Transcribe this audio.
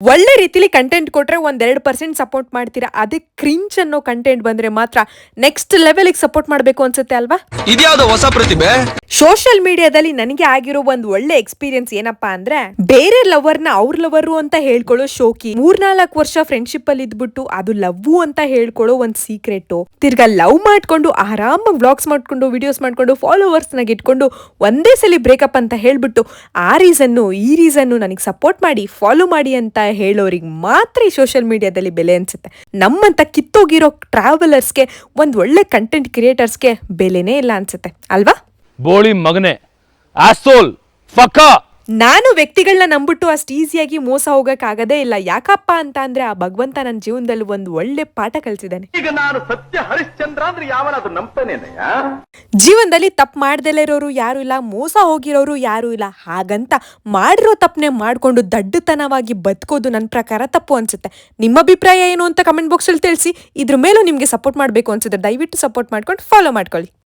ಒಳ್ಳೆ ರೀತಿಲಿ ಕಂಟೆಂಟ್ ಕೊಟ್ರೆ 1-2% ಸಪೋರ್ಟ್ ಮಾಡ್ತೀರಾ. ಅದೇ ಕ್ರಿಂಚ್ ಅನ್ನೋ ಕಂಟೆಂಟ್ ಬಂದ್ರೆ ಮಾತ್ರ ನೆಕ್ಸ್ಟ್ ಲೆವೆಲ್ಗೆ ಸಪೋರ್ಟ್ ಮಾಡಬೇಕು ಅನ್ಸುತ್ತೆ ಅಲ್ವಾ? ಇದ್ಯಾವುದೋ ಹೊಸ ಪ್ರತಿಭೆ. ಸೋಷಿಯಲ್ ಮೀಡಿಯಾದಲ್ಲಿ ನನಗೆ ಆಗಿರೋ ಒಂದು ಒಳ್ಳೆ ಎಕ್ಸ್ಪೀರಿಯನ್ಸ್ ಏನಪ್ಪಾ ಅಂದ್ರೆ, ಬೇರೆ ಲವರ್ನ ಅವ್ರ ಲವರು ಅಂತ ಹೇಳ್ಕೊಳ್ಳೋ ಶೋಕಿ, 3-4 ವರ್ಷ ಫ್ರೆಂಡ್ಶಿಪ್ ಅಲ್ಲಿ ಇದ್ಬಿಟ್ಟು ಅದು ಲವ್ ಅಂತ ಹೇಳ್ಕೊಳ್ಳೋ ಒಂದ್ ಸೀಕ್ರೆಟ್, ತಿರ್ಗಾ ಲವ್ ಮಾಡ್ಕೊಂಡು ಆರಾಮಾಗಿ ವ್ಲಾಗ್ಸ್ ಮಾಡ್ಕೊಂಡು ವಿಡಿಯೋಸ್ ಮಾಡ್ಕೊಂಡು ಫಾಲೋವರ್ಸ್ ನಾಗ ಇಟ್ಕೊಂಡು ಒಂದೇ ಸಲ ಬ್ರೇಕಪ್ ಅಂತ ಹೇಳ್ಬಿಟ್ಟು ಆ ರೀಸನ್ನು ಈ ರೀಸನ್ನು ನನಗೆ ಸಪೋರ್ಟ್ ಮಾಡಿ ಫಾಲೋ ಮಾಡಿ ಅಂತ ಹೇಳೋರಿಗೆ ಮಾತ್ರ ಈ ಸೋಷಿಯಲ್ ಮೀಡಿಯಾದಲ್ಲಿ ಬೆಲೆ ಅನ್ಸುತ್ತೆ. ನಮ್ಮಂತ ಕಿತ್ತೋಗಿರೋ ಟ್ರಾವೆಲರ್ಸ್ಗೆ ಒಂದ್ ಒಳ್ಳೆ ಕಂಟೆಂಟ್ ಕ್ರಿಯೇಟರ್ಸ್ಗೆ ಬೆಲೆನೇ ಇಲ್ಲ ಅನ್ಸುತ್ತೆ ಅಲ್ವಾ? ಬೋಳಿ ಮಗನೆ, ಆಸೋಲ್, ಫಕ. ನಾನು ವ್ಯಕ್ತಿಗಳನ್ನ ನಂಬಿಟ್ಟು ಅಷ್ಟು ಈಸಿಯಾಗಿ ಮೋಸ ಹೋಗಕ್ಕಾಗದೇ ಇಲ್ಲ. ಯಾಕಪ್ಪ ಅಂತ ಅಂದ್ರೆ ಆ ಭಗವಂತ ನನ್ನ ಜೀವನದಲ್ಲಿ ಒಂದು ಒಳ್ಳೆ ಪಾಠ ಕಲಿಸಿದ್ದಾನೆ. ಈಗ ನಾನು ಸತ್ಯ ಹರಿಶ್ಚಂದ್ರ ಅಂದ್ರೆ ಯಾವನಾದ್ರೂ ನಂಬ್ತಾನೇನಯ್ಯ? ಜೀವನದಲ್ಲಿ ತಪ್ಪು ಮಾಡ್ದಲೇ ಇರೋರು ಯಾರು ಇಲ್ಲ, ಮೋಸ ಹೋಗಿರೋರು ಯಾರು ಇಲ್ಲ. ಹಾಗಂತ ಮಾಡಿರೋ ತಪ್ಪನೆ ಮಾಡ್ಕೊಂಡು ದಡ್ಡತನವಾಗಿ ಬದುಕೋದು ನನ್ನ ಪ್ರಕಾರ ತಪ್ಪು ಅನ್ಸುತ್ತೆ. ನಿಮ್ಮ ಅಭಿಪ್ರಾಯ ಏನು ಅಂತ ಕಮೆಂಟ್ ಬಾಕ್ಸ್ ಅಲ್ಲಿ ತಿಳಿಸಿ. ಇದ್ರ ಮೇಲೂ ನಿಮ್ಗೆ ಸಪೋರ್ಟ್ ಮಾಡಬೇಕು ಅನ್ಸುತ್ತೆ ದಯವಿಟ್ಟು ಸಪೋರ್ಟ್ ಮಾಡ್ಕೊಂಡು ಫಾಲೋ ಮಾಡ್ಕೊಳ್ಳಿ.